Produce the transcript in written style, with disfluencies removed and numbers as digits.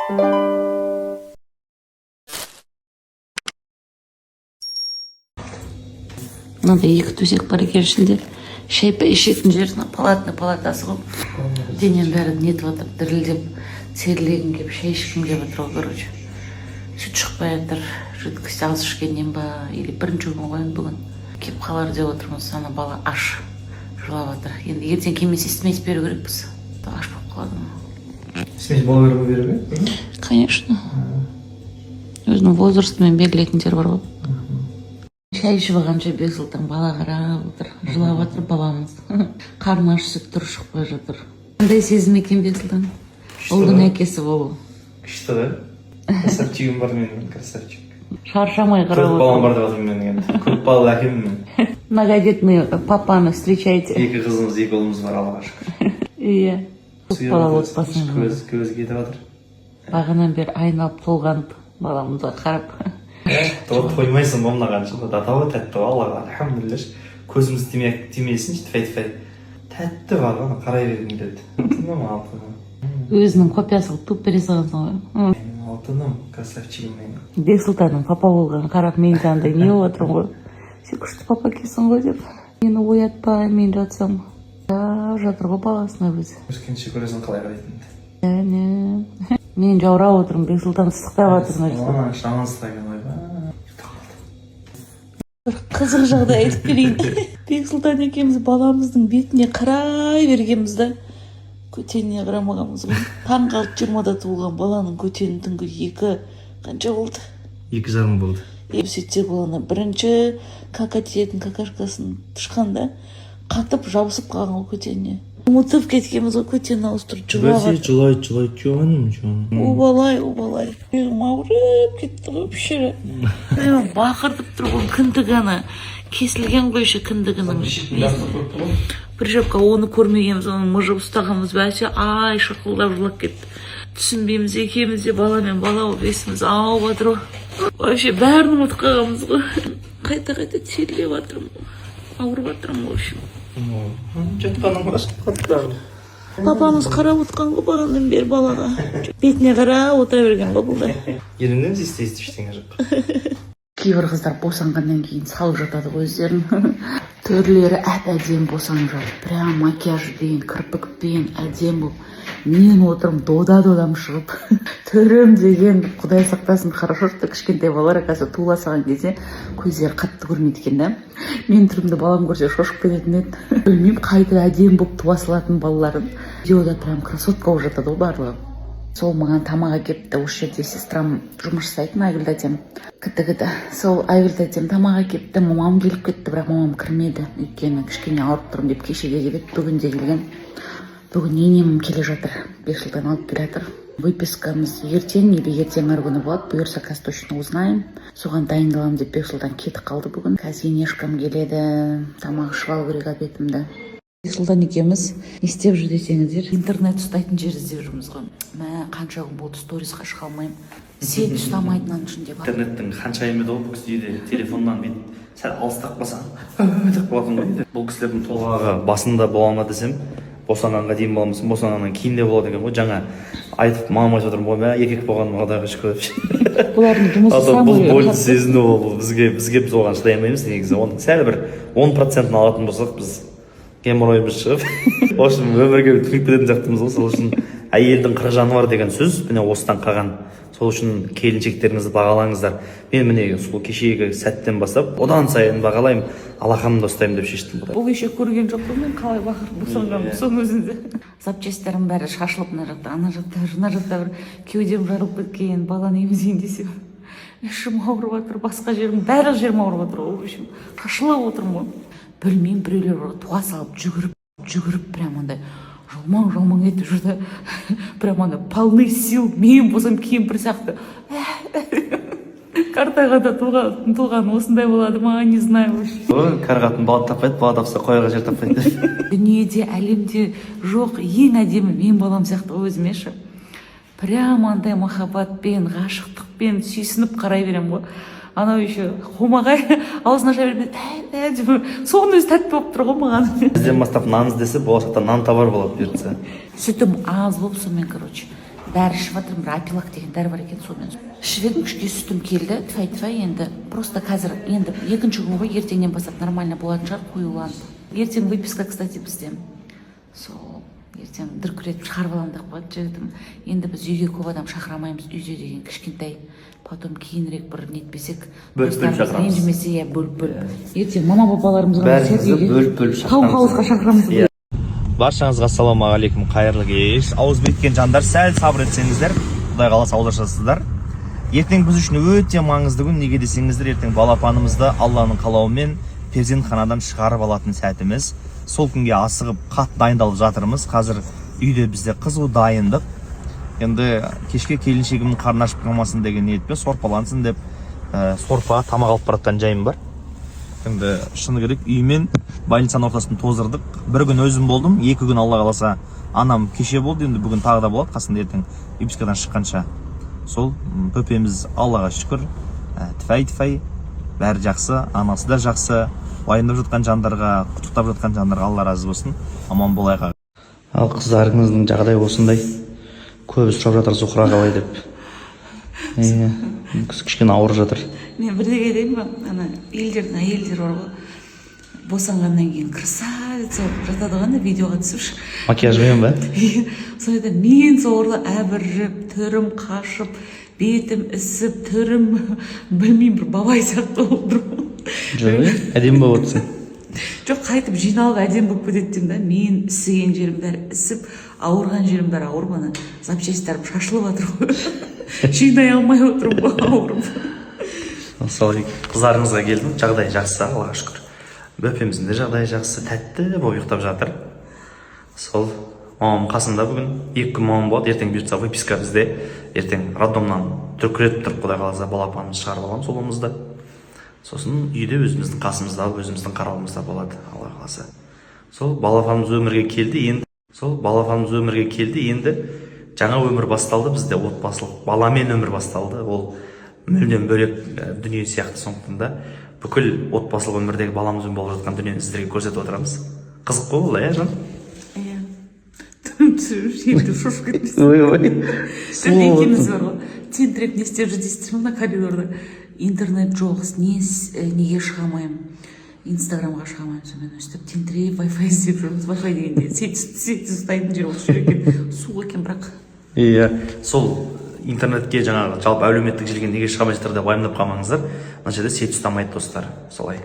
Мынандай екі төсек бар екен ішінде. Шайпа ішетін жер, палатасы ғой. Денем бәрі нетіп жатыр, дірілдеп, серлегім келіп, шай ішкім келіп жатыр ғой, короче. Сүт шықпай жатыр, жидкость аз ішкеннен ба, или бірінші күн ғой бүгін. Келіп қалар деп отырмыз, ана бала аш жылап жатыр. Енді ертең келмесе смесь беру керекпіз. Аш болып қалады ма? Смесь балаларға беру керек? Конечно. Өзінің возрастымен берілетін жер бар ғой. Шай ішіп алғанша Бексұлтан бала қарап отыр, жылап жатыр бабамыз. Қарны ашып тұр, шықпай жатыр. Қандай сезім екен Бексұлтан? Ұлдың әкесі болу. Күшті да? Красавчигім бар менің, красавчик. Шаршамай қарап отыр. Көп балам бар деп жатырмын мен енді. Көп балалы әкеммін. Многодетный папаны встречайте. Екі қызымыз, екі ұлымыз бар, Аллаға шүкір. Иә. Көп балалы отбасың. Көзі кетіп жатыр. Бағанан бері айналып толғанып баламызға қарап. Тоймайсың ба мынаған жылы, датауы тәтті ғой, Аллаға альхамдулилля. Көзіміз тимесін, тфәй-тфәй. Тәтті бар ғой, қарай бергім келеді. Алтыным, алтыным. Өзінің копиясы қылып туып бере салғансың ғой. Алтыным, красавчигім менің. Бексұлтанның папа болғанын қарап мен жаңағыдай не болып отырмын ғой. Сен күшті папа екенсің ғой деп. Мені оятпай, мен жатсам. Жатыр ғой баласына өзі. Өскенше көресің қалай қарайтыныңды. Мен жаурап отырмын, Бексұлтан ыстықтап жатыр. Ана шаман ұстаған ойба. Бір қызық жағдай айтып берейін. Бексұлтан екеуміз баламыздың бетіне қарай бергенбізді. Көтеніне қарамағанбыз ғой. Таңғы 6:20-да туылған баланың көтені түнгі 2 қанша болды? 2,5 болды. Сөйтсе баланы бірінші кака тиетін какашкасын тышқанда қатып жабысып қалған ғой көтеніне. Ұмытып кеткенбіз ғой, көтені ауыстырып жылап. Жылайды, жоным. Обалай. Өзім ауырып кетті ғой пішірі. Бақыртып тұр ғой, кіндігіні. Кесілген ғой ше кіндігінің. Бір жапқа оны көрмегенбіз, оны мұжып ұстағанбыз бәсе, ай шықылдап жылап кетті. Түсінбейміз, екеуміз де бала мен бала болып есіміз ауып жатыр ғой. Вообще бәрін ұмытып қалғанбыз ғой. Қайта терлеп жатырмын, ауырып жатырмын в общем. Жатқаның ба? Папамыз қарап отқан ғой бағанадан бері балаға. Бетіне қарап отыра берген ғой бұл да. Еріңнен естейсіз ештеңе жоқ. Кейбір қыздар босанғаннан кейін салып жатады ғой өздерін. Түрлері әп-әдем босанып жатыр. Прям макияжбен, кірпікпен әдем болып. Мен отырым додам шығып. Түрім деген құдай сақтасын, хорошо, что кішкентай балалар қазір туыла салған кезде көздері қатты көрмейді екен да. Мен түрімді балам көрсе шошып кететін еді. Білмеймін, қайда әдем болып туа салатын балаларын. Видеода прям красотка болып жатады ғой барлығы. Сол маған тамақ әкепті, осы жерде сестрам жұмыс жасайтын, Айгүл тәтем. Кітті. Сол Айгүл тәтем тамақ әкепті, мамам келіп кетті, бірақ мамам кірмеді. Өйткені кішкене ауырып тұрмын деп кешеде келеді, бүгін де келген. Бүгін енемім келе жатыр, Бексұлтан алып келе жатыр. Выпискамыз ертең или ертең ар күні болады, бұйырса қазір точно узнаем. Соған дайындаламын деп Бексұлтан кетіп қалды бүгін. Қазір енешкам келеді, тамақ ішіп алу керек обедімді. Бексұлтан екеуміз не істеп жүр десеңіздер, интернет ұстайтын жер іздеп жүрміз ғой. Мә, қанша күн болды сторисқа шыға алмаймын. Сен ұстамайтыннан ішінде бар. Интернеттің қаншайым еді ол бұл кісіде телефоннан бет сәл алыстап қалсаң деп қалатын ғой. Бұл кісілердің толғағы басында бола ма десем, босанғанға дейін боламысың, босанғаннан кейін де болады екен ғой. Жаңа айтып, мамам айтып отырмын ғой, мә, еркек болғаныма Құдайға шүкір деп. Бұлардың жұмысы самый. Бұл бойды сезіну ол бізге біз оған шыдай алмаймыз негізі. Оның сәл бір 10%-ын алатын болсақ біз геморройымыз шығып, в общем, өмірге түніп кететін сияқтымыз ғой. Сол үшін әйелдің қырық жаны бар деген сөз міне осыдан қалған. Сол үшін келіншектеріңізді бағалаңыздар. Мен міне сол кешегі сәттен бастап одан сайын бағалаймын, алақанымды ұстаймын деп шештім. Бұл кеше көрген жоқпын мен, қалай бақырып босанғанмын соның өзінде. Запчастьтарым бәрі шашылып мына жақта, ана жақта бір кеудем жарылып кеткен, баланы емізейін десем. Ішім ауырып жатыр, басқа жерім, барлық жерім ауырып жатыр ғой. В общем, қашылып отырмын ғой. Білмеймін, біреулер туа салып жүгіріп прям андай жалмаң етіп жүрді. Прям андай полны сил, мен болсам кемпір сияқты. Картағада туған осындай болады ма, не знаю. Кәрі қатын бала таппайды, бала тапса қояға жер таппайды. Дүниеде, әлемде жоқ ең әдемі мен балам сияқты өзіме ше. Прям андай махаббатпен, ғашықтықпен сүйсініп қарай берем ғой. Анау еще қомағай аузын аша бермеді. Соның өзі тәтті болып тұр ғой маған. Бізден бастап нан іздесе, болашақта нан табар болады бұйыртса. Сүтім аз болып сонымен, короче. дәрі ішіп жатырмын, бір апилак деген дәрі бар екен, сонымен ішіп едім, ішке сүтім келді, тфай енді просто қазір енді екінші күн ғой, ертеңнен бастап нормально болатын шығар, қоюланып. Ертең выписка, кстати, бізде. Сол ертең дүркіретіп шығарып аламын деп қойды жігітім. Енді біз үйге көп адам шақырамаймыз, үйде деген кішкентай, потом кейінірек бір нетпесек, бөліп шақырамыз. ренжімесе, иә, бөліп. Ертең мама папаларымызға бәрімізді бөліп хауызға шақырамыз. Баршаңызға ассалаумағалейкум, қайырлы кеш. Ауыз біткен жандар, сәл сабыр етсеңіздер, Құдай қаласа аударшасыздар. Ертең біз үшін өте маңызды күн, неге десеңіздер, ертең балапанымызды Алланың қалауымен перзентханадан шығарып алатын сәтіміз. Сол күнге асығып қатты дайындалып жатырмыз. Қазір үйде бізде қызу дайындық. Енді кешке келіншегімнің қарны ашып қалмасын деген ниетпен сорпалансын деп сорпа тамақ алып баратқан жайым бар. Енді шыны керек үймен больницаның ортасын тоздырдық. Бір күн өзім болдым, 2 күн Алла қаласа анам кеше болды, енді бүгін тағы да болады, қасында ертең выпискадан шыққанша. Сол пөпеміз Аллаға шүкір, тфай, бәрі жақсы, анасы да жақсы. Уайымдап жатқан жандарға, құттықтап жатқан жандарға Алла разы болсын, аман болайық. Ал қыздарыңыздың жағдайы осындай. Көбі сұрап жатыр, Зухра қалай деп. Кішкене ауыр жатыр. Мен бірдеңе айтайын ба? Ана елдердің әйелдері бар ғой, босанғаннан кейін красавица болып жатады ғой, видеоға түсірші. Макияжбен ба? Сонда мен соғырлы әбіріп, түрім қашып, бетім ісіп, түрім білмеймін, бір бабай сияқты болып тұрмын. Жоқ, әдемі болып отырсың. Жоқ, қайтып жиналып әдемі болып кететтім да. Мен ісіген жерім бәрі ісіп, ауырған жерім бәрі ауырып, ана запчастьтарым шашылып жатыр ғой. Жинай алмай отырмын ғой, ауырып. Мысалы, қыздарыңызға келдім, жағдай жақсы, Аллаға шүкір. Бөпеміздің де жағдайы жақсы, тәтті болып ұйықтап жатыр. Сол, мамам қасында бүгін, 2 күн мамам болады, ертең бұйыртса выписка бізде. Ертең роддомнан дүркіретіп тұрып, Құдай қаласа балапанымызды шығарып аламыз ұлымызды. Сосын үйде өзіміздің қасымызда, өзіміздің қарауымызда болады, Алла қаласа. Сол балапанымыз өмірге келді, енді жаңа өмір басталды бізде, отбасылық баламен өмір басталды. Ол мүлдем бөлек дүние сияқты, сондықтан да бүкіл отбасылық өмірдегі баламызбен болып жатқан дүниені сіздерге көрсетіп отырамыз. Қызық қой ол, жан? Иә. Енді шошып кетпейсің. Екеуміз бар ғой, тентіреп не істеп жүрдейсіздер мына коридорда. Интернет жоқ, неге шыға алмаймын, инстаграмға шыға алмаймын, сонымен өстіп тентіреп Wi-Fi іздеп жүрміз. Wi-Fi дегенде сеть ұстайтын жер осы жер екен, су екен бірақ. Иә, сол интернетке жаңағы жалпы әлеуметтік желіге неге шыға алмайсыздар деп уайымдап қалмаңыздар. Мына жерде сеть ұстамайды достар, солай.